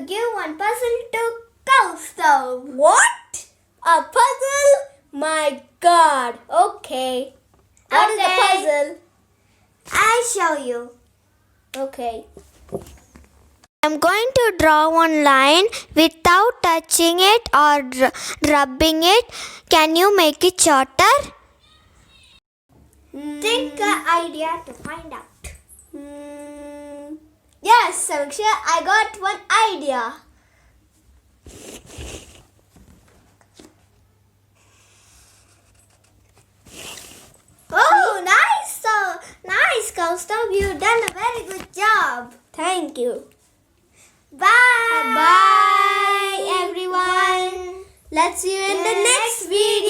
give one puzzle to Kaustav. What? A puzzle? My God. Okay. What is a puzzle? I'll show you. Okay. I'm going to draw one line without touching it or rubbing it. Can you make it shorter? Think an idea to find out. Yes, Samiksha, I got one idea. Oh, nice! Nice, Kaustav. You've done a very good job. Thank you. Bye! Bye, everyone. Let's see you in the next video.